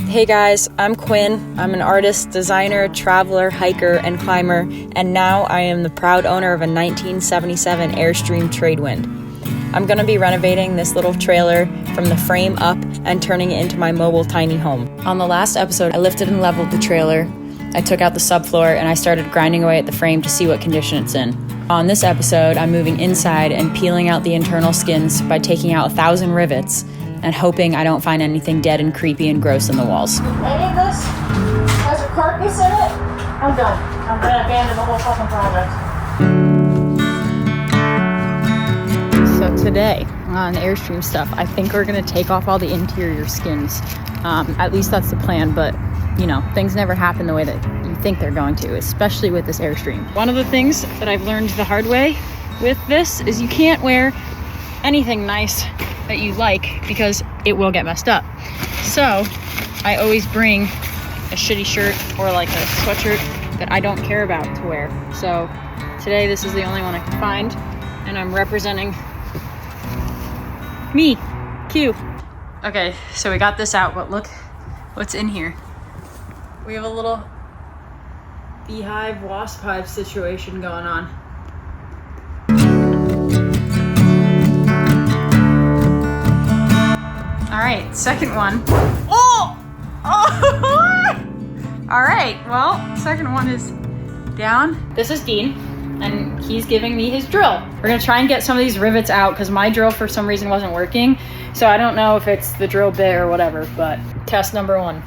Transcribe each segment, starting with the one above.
Hey guys, I'm Quinn. I'm an artist, designer, traveler, hiker, and climber, and now I am the proud owner of a 1977 Airstream Trade Wind. I'm going to be renovating this little trailer from the frame up and turning it into my mobile tiny home. On the last episode, I lifted and leveled the trailer, I took out the subfloor, and I started grinding away at the frame to see what condition it's in. On this episode, I'm moving inside and peeling out the internal skins by taking out 1,000 rivets and hoping I don't find anything dead and creepy and gross in the walls. Any of this has a carcass in it, I'm done. I'm gonna abandon the whole fucking project. So today, on Airstream stuff, I think we're gonna take off all the interior skins. At least that's the plan, but you know, things never happen the way that you think they're going to, especially with this Airstream. One of the things that I've learned the hard way with this is you can't wear anything nice that you like because it will get messed up. So I always bring a shitty shirt or like a sweatshirt that I don't care about to wear. So today this is the only one I can find, and I'm representing me, Q. Okay, so we got this out, but look what's in here. We have a little beehive wasp hive situation going on. All right, second one. Oh! All right, well, second one is down. This is Dean, and he's giving me his drill. We're gonna try and get some of these rivets out because my drill for some reason wasn't working. So I don't know if it's the drill bit or whatever, but test number one.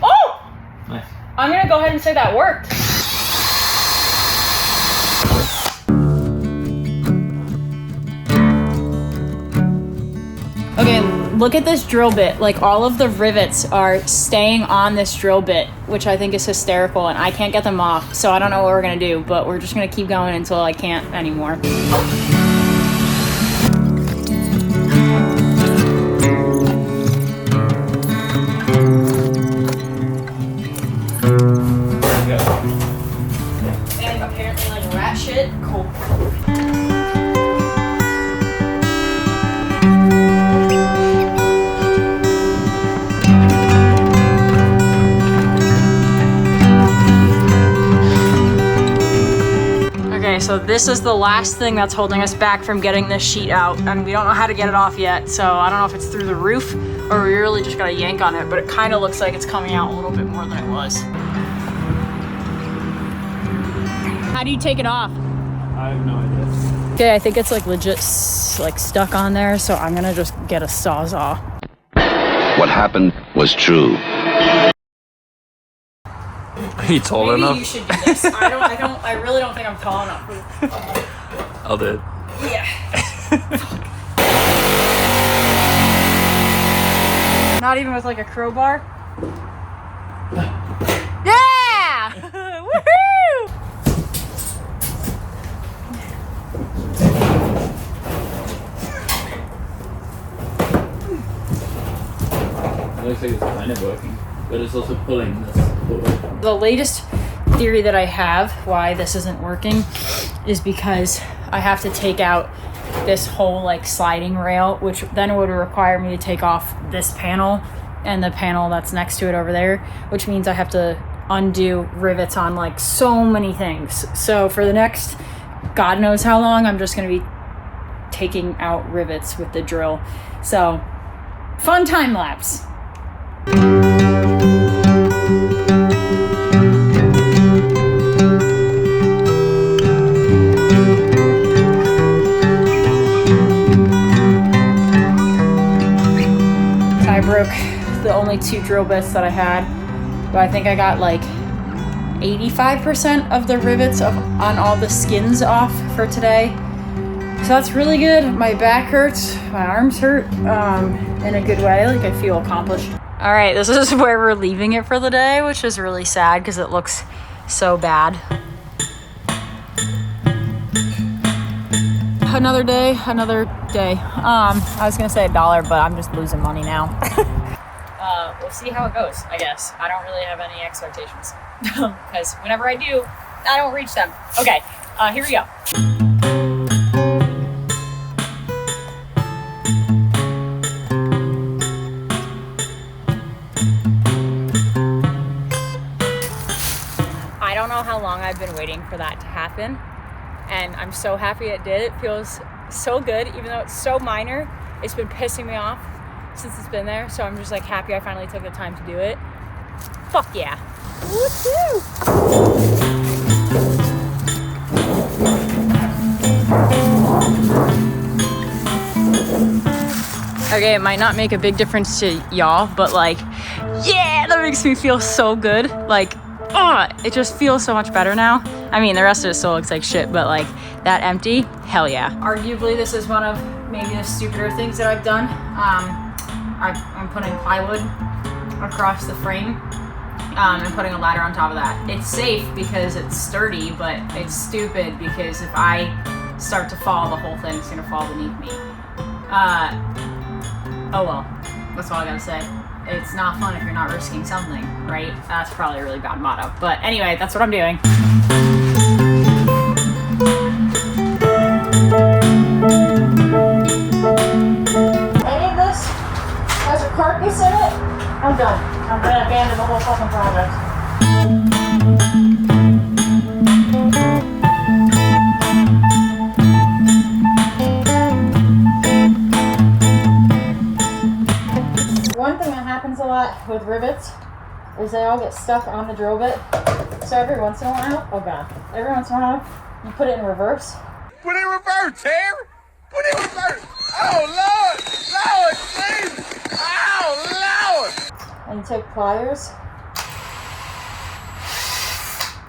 Oh! Nice. I'm gonna go ahead and say that worked. Okay, look at this drill bit. Like, all of the rivets are staying on this drill bit, which I think is hysterical, and I can't get them off, so I don't know what we're gonna do, but we're just gonna keep going until I can't anymore. And apparently like rat shit. Cool. So this is the last thing that's holding us back from getting this sheet out, and we don't know how to get it off yet, so I don't know if it's through the roof or we really just gotta yank on it, but it kind of looks like it's coming out a little bit more than it was. How do you take it off? I have no idea. Okay, I think it's like legit like stuck on there, so I'm gonna just get a sawzall. What happened was true. Are you tall enough? Maybe you should do this. I really don't think I'm tall enough. I'll do it. Yeah. Not even with like a crowbar? Yeah! Woohoo! It looks like it's kind of working, but it's also pulling this forward. The latest theory that I have why this isn't working is because I have to take out this whole like sliding rail, which then would require me to take off this panel and the panel that's next to it over there, which means I have to undo rivets on like so many things. So for the next God knows how long, I'm just gonna be taking out rivets with the drill. So fun time lapse. I broke the only 2 drill bits that I had, but I think I got like 85% of the rivets on all the skins off for today. So that's really good. My back hurts, my arms hurt, in a good way. Like, I feel accomplished. All right, this is where we're leaving it for the day, which is really sad because it looks so bad. Another day, another day. I was gonna say $1, but I'm just losing money now. We'll see how it goes, I guess. I don't really have any expectations because whenever I do, I don't reach them. Okay, here we go. I don't know how long I've been waiting for that to happen, and I'm so happy it did. It feels so good, even though it's so minor. It's been pissing me off since it's been there, so I'm just like happy I finally took the time to do it. Fuck yeah. Woo-hoo! Okay, it might not make a big difference to y'all, but like, yeah, that makes me feel so good. Like, it just feels so much better now. I mean, the rest of it still looks like shit, but like that empty, hell yeah. Arguably, this is one of maybe the stupider things that I've done. I'm putting plywood across the frame and putting a ladder on top of that. It's safe because it's sturdy, but it's stupid because if I start to fall, the whole thing's gonna fall beneath me. Oh well, that's all I gotta say. It's not fun if you're not risking something, right? That's probably a really bad motto. But anyway, that's what I'm doing. Any of this has a carcass in it, I'm done. I'm gonna abandon the whole fucking project. One thing that happens a lot with rivets is they all get stuck on the drill bit. So every once in a while, oh god, every once in a while, you put it in reverse. Put it in reverse, Terry! Put it in reverse! Oh, Lord! Lord, Jesus! Oh, Lord! And you take pliers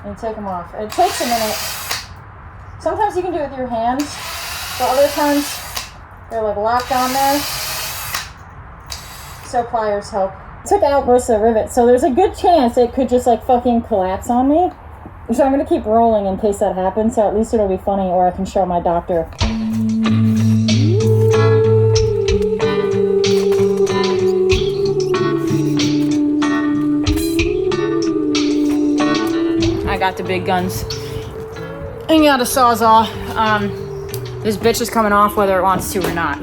and you take them off. It takes a minute. Sometimes you can do it with your hands, but other times they're like locked on there. So pliers help. Took out most of the rivets, so there's a good chance it could just like fucking collapse on me. So I'm gonna keep rolling in case that happens, so at least it'll be funny, or I can show my doctor. I got the big guns. And got a sawzall. This bitch is coming off whether it wants to or not.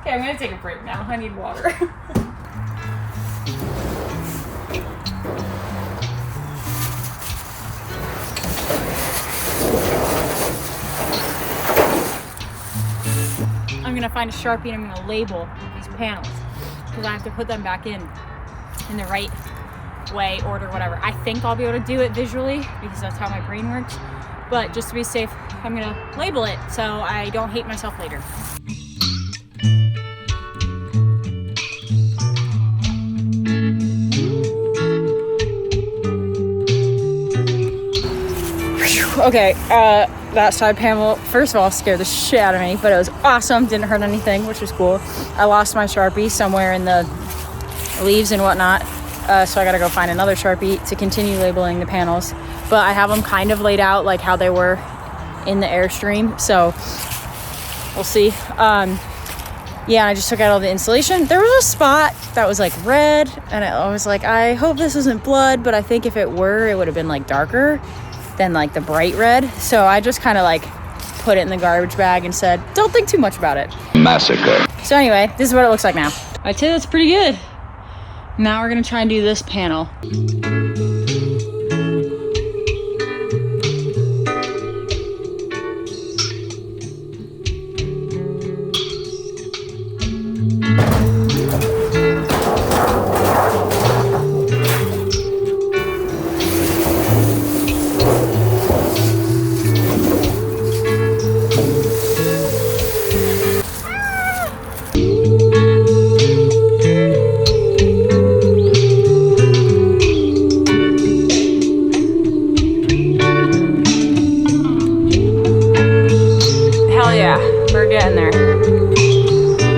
Okay, I'm gonna take a break now. I need water. I'm gonna find a Sharpie and I'm gonna label these panels because I have to put them back in the right way, order, whatever. I think I'll be able to do it visually because that's how my brain works. But just to be safe, I'm gonna label it so I don't hate myself later. Okay, that side panel, first of all, scared the shit out of me, but it was awesome. Didn't hurt anything, which was cool. I lost my Sharpie somewhere in the leaves and whatnot, so I gotta go find another Sharpie to continue labeling the panels. But I have them kind of laid out like how they were in the Airstream, so we'll see. Yeah, I just took out all the insulation. There was a spot that was like red, and I was like, I hope this isn't blood, but I think if it were, it would have been like darker than like the bright red. So I just kind of like put it in the garbage bag and said, don't think too much about it. Massacre. So anyway, this is what it looks like now. I'd say that's pretty good. Now we're gonna try and do this panel.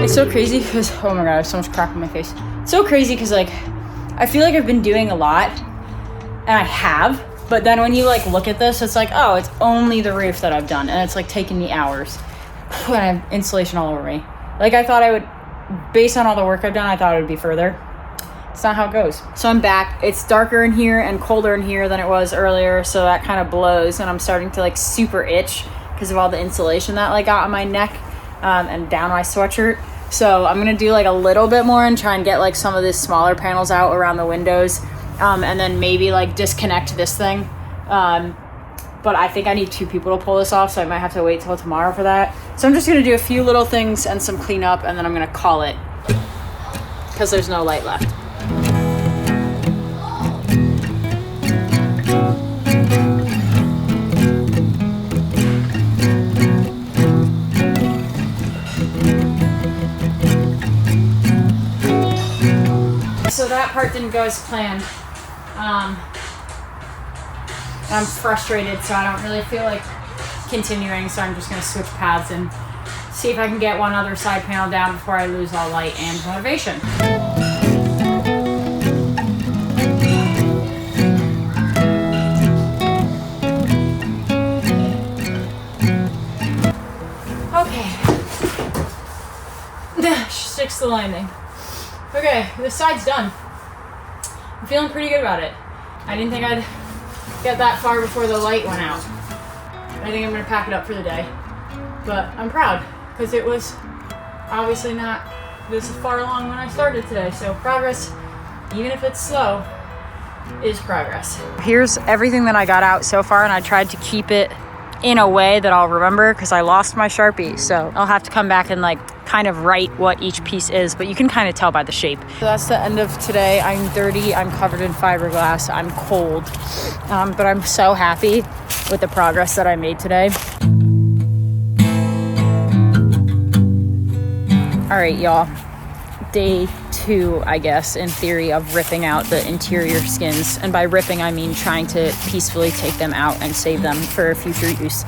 So crazy because, oh my god, I have so much crap on my face. It's so crazy because like I feel like I've been doing a lot, and I have, but then when you like look at this, it's like, oh, it's only the roof that I've done, and it's like taking me hours, and I have insulation all over me. Like I thought I would based on all the work I've done, I thought it would be further. It's not how it goes. So I'm back. It's darker in here and colder in here than it was earlier, so that kind of blows, and I'm starting to like super itch because of all the insulation that like got on my neck and down my sweatshirt. So I'm gonna do like a little bit more and try and get like some of these smaller panels out around the windows, and then maybe like disconnect this thing. But I think I need 2 people to pull this off, so I might have to wait till tomorrow for that. So I'm just gonna do a few little things and some cleanup, and then I'm gonna call it because there's no light left. So that part didn't go as planned. I'm frustrated, so I don't really feel like continuing, so I'm just going to switch paths and see if I can get one other side panel down before I lose all light and motivation. Okay. Sticks the landing. Okay, this side's done. I'm feeling pretty good about it. I didn't think I'd get that far before the light went out. I think I'm gonna pack it up for the day. But I'm proud, because it was obviously not this far along when I started today. So progress, even if it's slow, is progress. Here's everything that I got out so far, and I tried to keep it in a way that I'll remember because I lost my Sharpie. So I'll have to come back and like kind of write what each piece is, but you can kind of tell by the shape. So that's the end of today. I'm dirty, I'm covered in fiberglass, I'm cold, but I'm so happy with the progress that I made today. All right, y'all. Day 2, I guess, in theory, of ripping out the interior skins. And by ripping, I mean trying to peacefully take them out and save them for future use.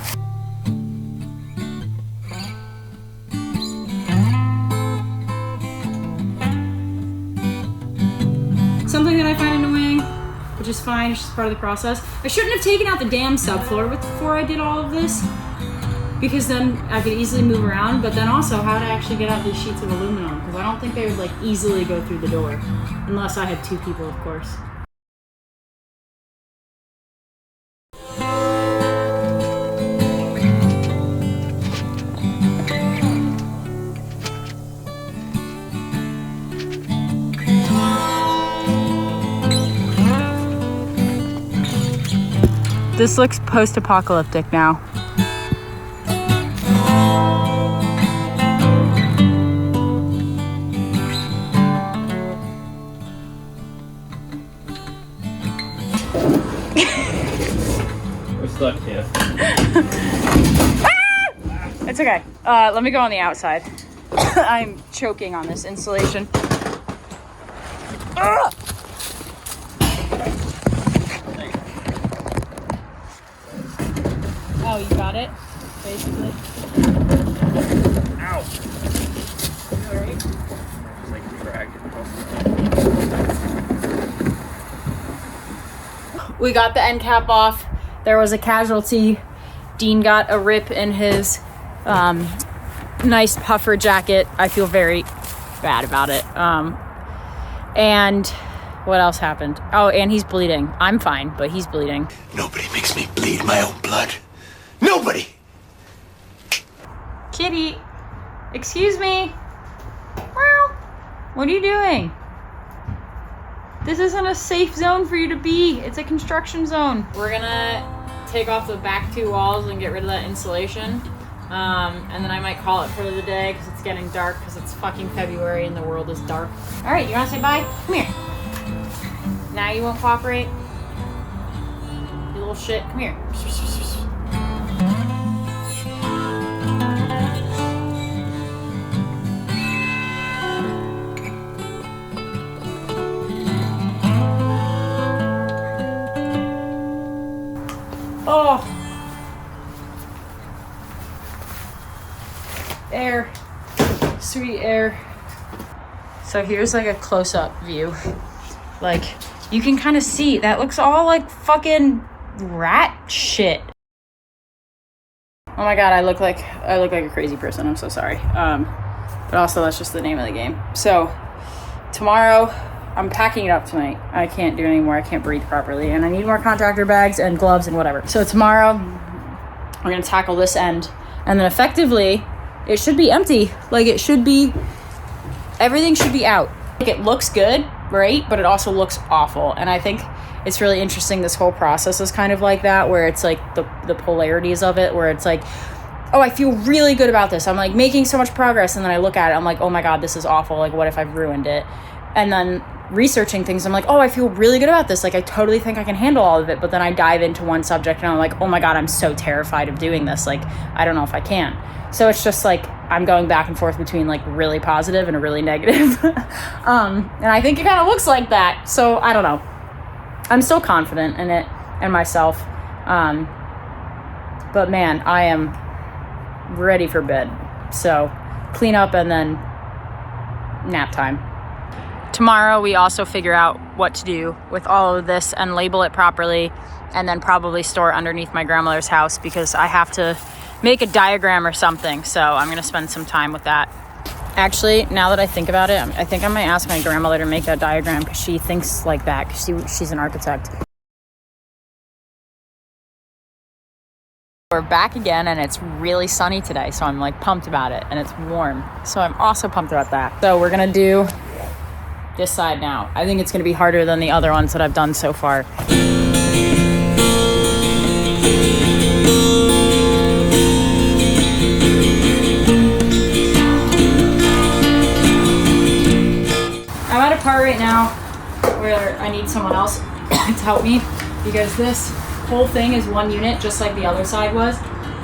Something that I find annoying, which is fine, it's just part of the process. I shouldn't have taken out the damn subfloor before I did all of this, because then I could easily move around, but then also how to actually get out these sheets of aluminum, because I don't think they would like easily go through the door, unless I had 2 people, of course. This looks post-apocalyptic now. We're stuck here. It's okay. Let me go on the outside. I'm choking on this insulation. Oh, you got it? Basically. Ow! Alright. It's like drag it. We got the end cap off. There was a casualty. Dean got a rip in his nice puffer jacket. I feel very bad about it. And what else happened? Oh, and he's bleeding. I'm fine, but he's bleeding. Nobody makes me bleed my own blood. Nobody! Kitty, excuse me. Meow. What are you doing? This isn't a safe zone for you to be. It's a construction zone. We're gonna take off the back 2 walls and get rid of that insulation. And then I might call it for the day because it's getting dark, because it's fucking February and the world is dark. All right, you wanna say bye? Come here. Now you won't cooperate? You little shit, come here. Oh, air, sweet air. So here's like a close-up view. Like, you can kind of see that looks all like fucking rat shit. Oh my god, I look like a crazy person. I'm so sorry. but also that's just the name of the game. So tomorrow, I'm packing it up tonight. I can't do it anymore. I can't breathe properly. And I need more contractor bags and gloves and whatever. So tomorrow, we're going to tackle this end. And then effectively, it should be empty. Like, it should be, everything should be out. Like, it looks good, right? But it also looks awful. And I think it's really interesting. This whole process is kind of like that, where it's like the polarities of it, where it's like, oh, I feel really good about this. I'm like making so much progress. And then I look at it, I'm like, oh my God, this is awful. Like, what if I've ruined it? And then researching things, I'm like, oh, I feel really good about this. Like, I totally think I can handle all of it. But then I dive into one subject and I'm like, oh my God, I'm so terrified of doing this. Like, I don't know if I can. So it's just like, I'm going back and forth between like really positive and a really negative. And I think it kind of looks like that. So I don't know. I'm still confident in it and myself. But man, I am ready for bed. So clean up and then nap time. Tomorrow, we also figure out what to do with all of this and label it properly, and then probably store it underneath my grandmother's house because I have to make a diagram or something. So I'm going to spend some time with that. Actually, now that I think about it, I think I might ask my grandmother to make a diagram because she thinks like that because she's an architect. We're back again and it's really sunny today, so I'm like pumped about it, and it's warm. So I'm also pumped about that. So we're going to do this side now. I think it's going to be harder than the other ones that I've done so far. I'm at a part right now where I need someone else to help me because this whole thing is one unit just like the other side was,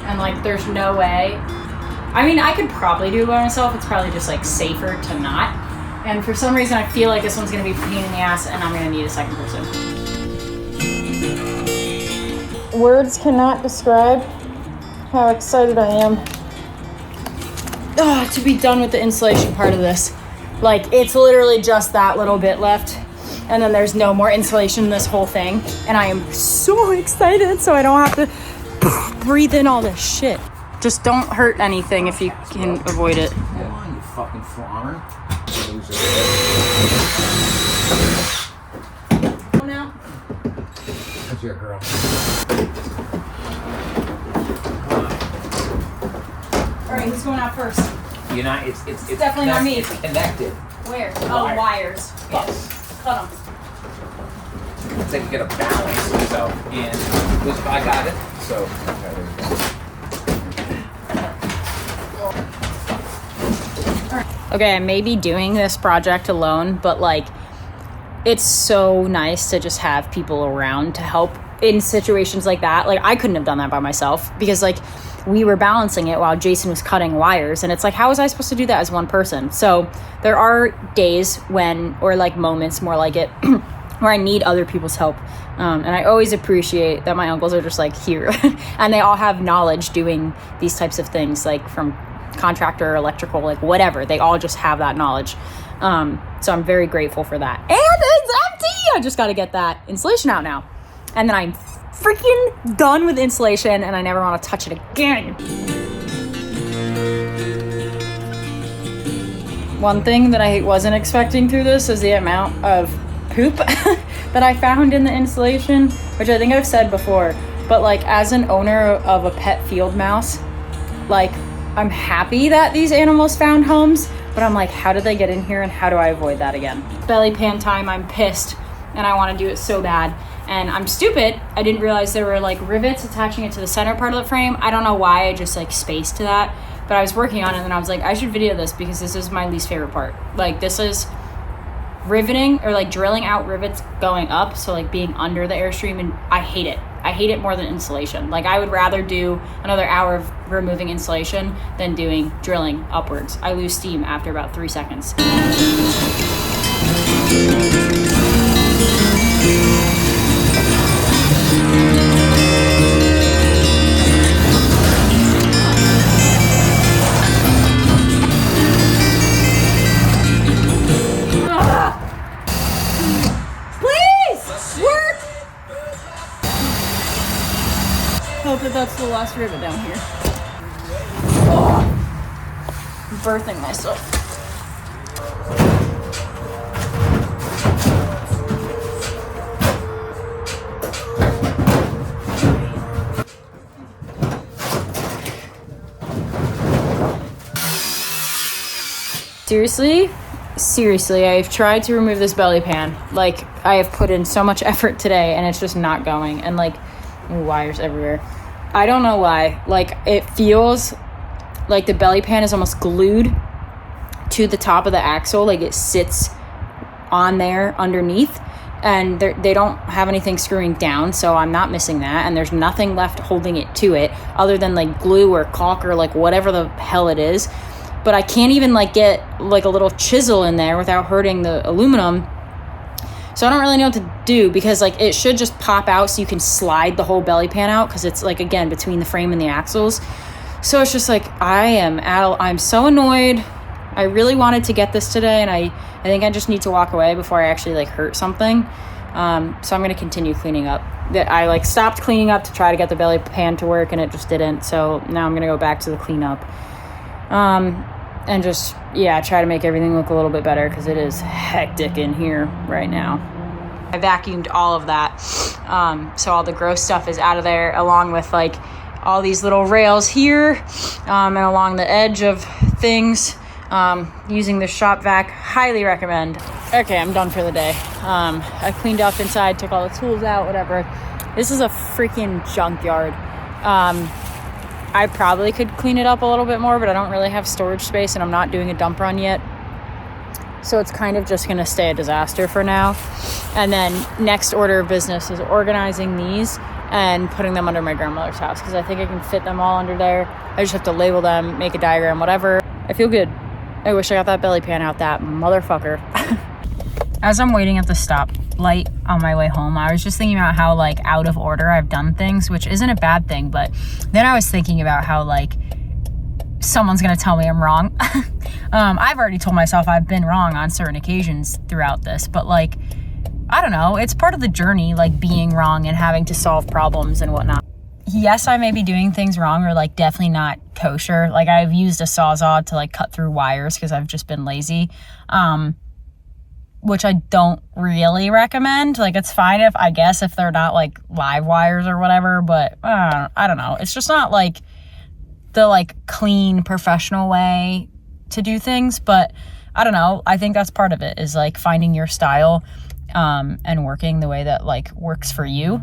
and like there's no way. I mean, I could probably do it by myself. It's probably just like safer to not. And for some reason, I feel like this one's going to be a pain in the ass, and I'm going to need a second person. Words cannot describe how excited I am to be done with the insulation part of this. Like, it's literally just that little bit left, and then there's no more insulation in this whole thing. And I am so excited, so I don't have to breathe in all this shit. Just don't hurt anything if you can avoid it. Come on, you fucking farmer. Now. That's your girl. Alright, who's going out first? You know, it's definitely not me. It's connected. Where? The Oh, wire. wires. Yes. Cut them. It's like you get a balance. So, and I got it. So. Okay, I may be doing this project alone, but like, it's so nice to just have people around to help in situations like that. Like, I couldn't have done that by myself because like we were balancing it while Jason was cutting wires, and it's like, how was I supposed to do that as one person? So there are days when, or like moments more like it, where I need other people's help. And I always appreciate that my uncles are just like here and they all have knowledge doing these types of things, like from contractor, electrical, like whatever. They all just have that knowledge. So I'm very grateful for that. And it's empty! I just got to get that insulation out now. And then I'm freaking done with insulation and I never want to touch it again. One thing that I wasn't expecting through this is the amount of poop that I found in the insulation, which I think I've said before, but like as an owner of a pet field mouse, like I'm happy that these animals found homes, but I'm like, how did they get in here and how do I avoid that again? Belly pan time, I'm pissed and I want to do it so bad. And I'm stupid. I didn't realize there were like rivets attaching it to the center part of the frame. I don't know why I just like spaced to that, but I was working on it and I was like, I should video this because this is my least favorite part. Like, this is riveting or like drilling out rivets going up, so like being under the Airstream, and I hate it. I hate it more than insulation. Like, I would rather do another hour of removing insulation than doing drilling upwards. I lose steam after about 3 seconds. Hope that that's the last rivet down here. Oh, I'm birthing myself. seriously, I've tried to remove this belly pan. Like, I have put in so much effort today, and it's just not going. And, like, wires everywhere. I don't know why. Like, it feels like the belly pan is almost glued to the top of the axle. Like, it sits on there underneath. And they don't have anything screwing down, so I'm not missing that. And there's nothing left holding it to it other than, like, glue or caulk or, like, whatever the hell it is. But I can't even, like, get, like, a little chisel in there without hurting the aluminum. So I don't really know what to do because, like, it should just pop out so you can slide the whole belly pan out because it's, like, again, between the frame and the axles. So it's just, like, I'm so annoyed. I really wanted to get this today, and I think I just need to walk away before I actually, like, hurt something. So I'm going to continue cleaning up. I, like, stopped cleaning up to try to get the belly pan to work, and it just didn't. So now I'm going to go back to the cleanup. And just, yeah, try to make everything look a little bit better because it is hectic in here right now. I vacuumed all of that. So all the gross stuff is out of there, along with, like, all these little rails here, and along the edge of things. Using the shop vac, highly recommend. Okay, I'm done for the day. I cleaned up inside, took all the tools out, whatever. This is a freaking junkyard. I probably could clean it up a little bit more, but I don't really have storage space, and I'm not doing a dump run yet. So it's kind of just going to stay a disaster for now. And then next order of business is organizing these and putting them under my grandmother's house because I think I can fit them all under there. I just have to label them, make a diagram, whatever. I feel good. I wish I got that belly pan out, that motherfucker. As I'm waiting at the stoplight on my way home, I was just thinking about how, like, out of order I've done things, which isn't a bad thing, but then I was thinking about how, like, someone's gonna tell me I'm wrong. I've already told myself I've been wrong on certain occasions throughout this, but, like, I don't know, it's part of the journey, like, being wrong and having to solve problems and whatnot. Yes, I may be doing things wrong or, like, definitely not kosher. Like, I've used a sawzall to, like, cut through wires because I've just been lazy, which I don't really recommend. Like, it's fine if they're not, like, live wires or whatever, but I don't know. It's just not, like, the, like, clean, professional way to do things, but I don't know. I think that's part of it is, like, finding your style and working the way that, like, works for you.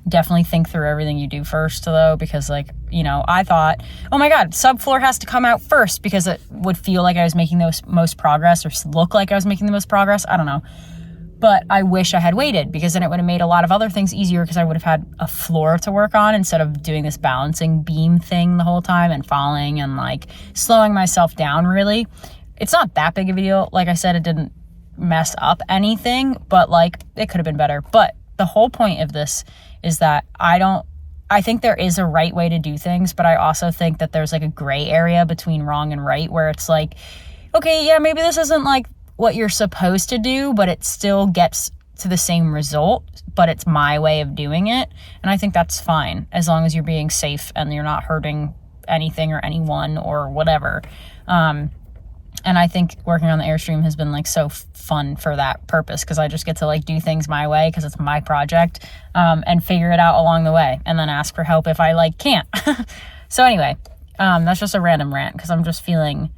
Definitely think through everything you do first, though, because, like, you know, I thought, oh my god, subfloor has to come out first because it would feel like I was making the most progress or look like I was making the most progress. I don't know. But I wish I had waited because then it would have made a lot of other things easier because I would have had a floor to work on instead of doing this balancing beam thing the whole time and falling and, like, slowing myself down, really. It's not that big of a deal. Like I said, it didn't mess up anything, but, like, it could have been better. But the whole point of this is that I think there is a right way to do things, but I also think that there's, like, a gray area between wrong and right where it's like, okay, yeah, maybe this isn't, like, what you're supposed to do, but it still gets to the same result, but it's my way of doing it. And I think that's fine as long as you're being safe and you're not hurting anything or anyone or whatever. And I think working on the Airstream has been, like, so fun for that purpose because I just get to, like, do things my way because it's my project, and figure it out along the way and then ask for help if I, like, can't. So anyway, that's just a random rant because I'm just feeling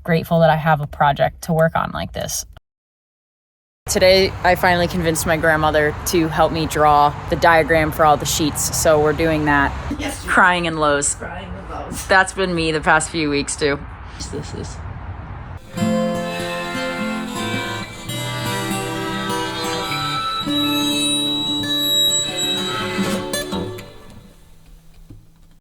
grateful that I have a project to work on like this. Today, I finally convinced my grandmother to help me draw the diagram for all the sheets, so we're doing that. Yes, crying in lows. Crying in lows. That's been me the past few weeks, too. This is